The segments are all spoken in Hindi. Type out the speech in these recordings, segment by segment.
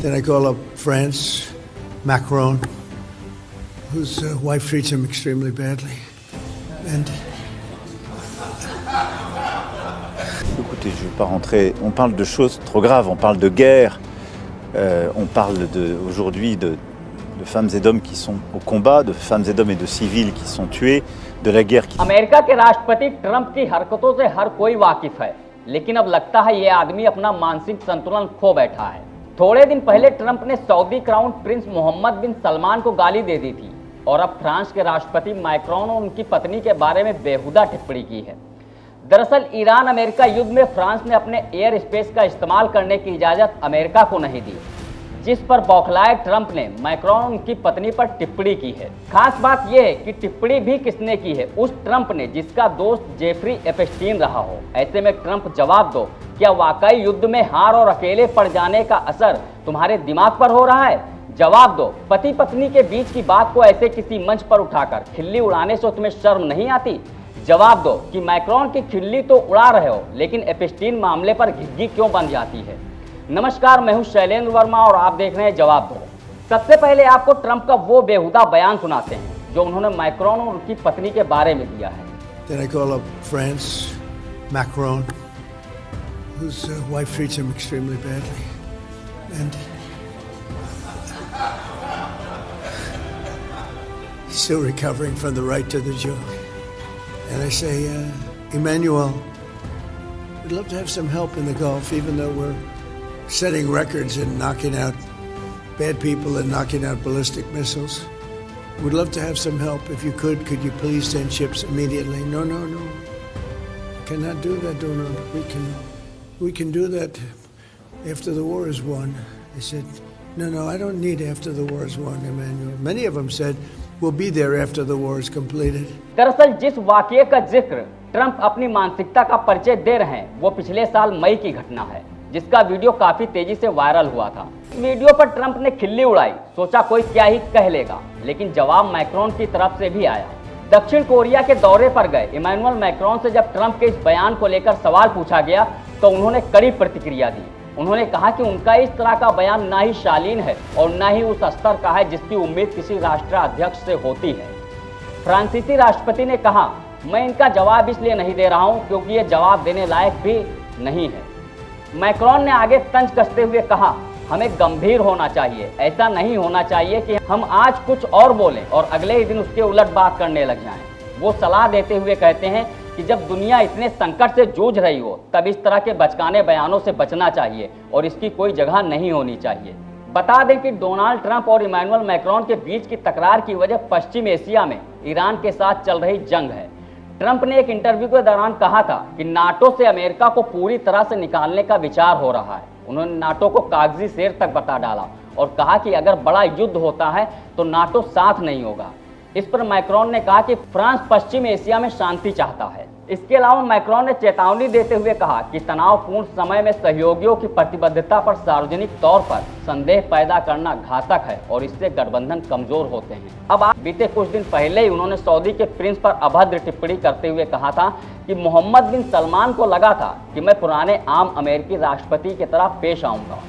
Then I call up France, Macron, whose wife treats him extremely badly. And écoutez, je ne vais pas rentrer. On parle de choses trop graves, on parle de guerre, on parle aujourd'hui de femmes et d'hommes qui sont au combat, de femmes et d'hommes et de civils qui sont tués, de la guerre qui... America के राष्ट्रपति ट्रंप की हरकतों से हर कोई वाकिफ है, लेकिन अब लगता है ये आदमी अपना मानसिक संतुलन खो बैठा है। थोड़े दिन पहले ट्रंप ने सऊदी क्राउन प्रिंस मोहम्मद बिन सलमान को गाली दे दी थी और अब फ्रांस के राष्ट्रपति मैक्रोन और उनकी पत्नी के बारे में बेहुदा टिप्पणी की है। दरअसल ईरान अमेरिका युद्ध में फ्रांस ने अपने एयर स्पेस का इस्तेमाल करने की इजाजत अमेरिका को नहीं दी, जिस पर बौखलाए ट्रंप ने मैक्रोन और उनकी पत्नी पर टिप्पणी की है। खास बात यह है कि टिप्पणी भी किसने की है, उस ट्रंप ने जिसका दोस्त जेफरी एपस्टीन रहा हो। ऐसे में ट्रंप जवाब दो, क्या वाकई युद्ध में हार और अकेले पड़ जाने का असर तुम्हारे दिमाग पर हो रहा है? जवाब दो, पति पत्नी के बीच की बात को ऐसे किसी मंच पर उठाकर खिल्ली उड़ाने से तुम्हें शर्म नहीं आती? जवाब दो कि मैक्रोन की खिल्ली तो उड़ा रहे हो, लेकिन एपस्टीन मामले पर घिघी क्यों बन जाती है? नमस्कार, मैं हूं शैलेंद्र वर्मा और आप देख रहे हैं जवाब दो। सबसे पहले आपको ट्रंप का वो बेहुदा बयान सुनाते हैं जो उन्होंने मैक्रोन और उनकी पत्नी के बारे में दिया है। then I call up France, Macron, whose wife treats him extremely badly. And he's still recovering from the right to the joke. And I say, Emmanuel, we'd love to have some help in the Gulf, even though we're setting records in knocking out bad people and knocking out ballistic missiles. We'd love to have some help. If you could you please send ships immediately? No. Cannot do that, Donald. We can do that after the war is won. I said, no, I don't need after the war is won, Emmanuel. Many of them said, we'll be there after the war is completed. दरअसल जिस वाकये का जिक्र ट्रंप अपनी मानसिकता का परिचय दे रहे हैं वो पिछले साल मई की घटना है, जिसका वीडियो काफी तेजी से वायरल हुआ था। वीडियो पर ट्रंप ने खिल्ली उड़ाई, सोचा कोई क्या ही कह लेगा, लेकिन जवाब मैक्रोन की तरफ से भी आया। दक्षिण कोरिया के दौरे पर गए इमैनुअल मैक्रोन से जब ट्रंप के इस बयान को लेकर सवाल पूछा गया तो उन्होंने कड़ी प्रतिक्रिया दी। उन्होंने कहा कि उनका इस तरह का बयान ना ही शालीन है और ना ही उस स्तर का है जिसकी उम्मीद किसी राष्ट्राध्यक्ष से होती है। फ्रांसीसी राष्ट्रपति ने कहा, मैं इनका जवाब इसलिए नहीं दे रहा हूं क्योंकि ये जवाब देने लायक भी नहीं है। मैक्रोन ने आगे तंज कसते हुए कहा, हमें गंभीर होना चाहिए, ऐसा नहीं होना चाहिए कि हम आज कुछ और बोलें और अगले ही दिन उसके उलट बात करने लग जाएं। वो सलाह देते हुए कहते हैं कि जब दुनिया इतने संकट से जूझ रही हो तब इस तरह के बचकाने बयानों से बचना चाहिए और इसकी कोई जगह नहीं होनी चाहिए। बता दें कि डोनाल्ड ट्रंप और इमैनुअल मैक्रोन के बीच की तकरार की वजह पश्चिम एशिया में ईरान के साथ चल रही जंग है। ट्रंप ने एक इंटरव्यू के दौरान कहा था कि नाटो से अमेरिका को पूरी तरह से निकालने का विचार हो रहा है। उन्होंने नाटो को कागजी शेर तक बता डाला और कहा कि अगर बड़ा युद्ध होता है तो नाटो साथ नहीं होगा। इस पर मैक्रोन ने कहा कि फ्रांस पश्चिम एशिया में शांति चाहता है। इसके अलावा मैक्रोन ने चेतावनी देते हुए कहा कि तनावपूर्ण समय में सहयोगियों की प्रतिबद्धता पर सार्वजनिक तौर पर संदेह पैदा करना घातक है और इससे गठबंधन कमजोर होते हैं। अब बीते कुछ दिन पहले ही उन्होंने सऊदी के प्रिंस पर अभद्र टिप्पणी करते हुए कहा था कि मोहम्मद बिन सलमान को लगा था कि मैं पुराने आम अमेरिकी राष्ट्रपति की तरह पेश आऊंगा।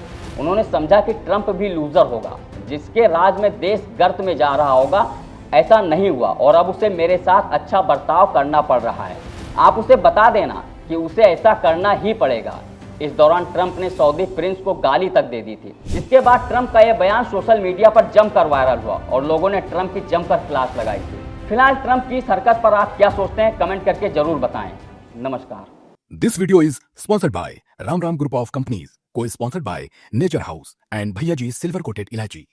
उन्होंने समझा कि ट्रंप भी लूजर होगा, जिसके राज में देश गर्त में जा रहा होगा। ऐसा नहीं हुआ और अब उसे मेरे साथ अच्छा बर्ताव करना पड़ रहा है। आप उसे बता देना कि उसे ऐसा करना ही पड़ेगा। इस दौरान ट्रंप ने सऊदी प्रिंस को गाली तक दे दी थी। इसके बाद ट्रंप का यह बयान सोशल मीडिया पर जमकर वायरल हुआ और लोगों ने ट्रंप की जमकर क्लास लगाई थी। फिलहाल ट्रंप की इस हरकत पर आप क्या सोचते हैं, कमेंट करके जरूर बताएं। नमस्कार। This video is sponsored by Ram Group of Companies, co-sponsored by Nature House and Bhaiya Ji Silver Coated Ilaichi.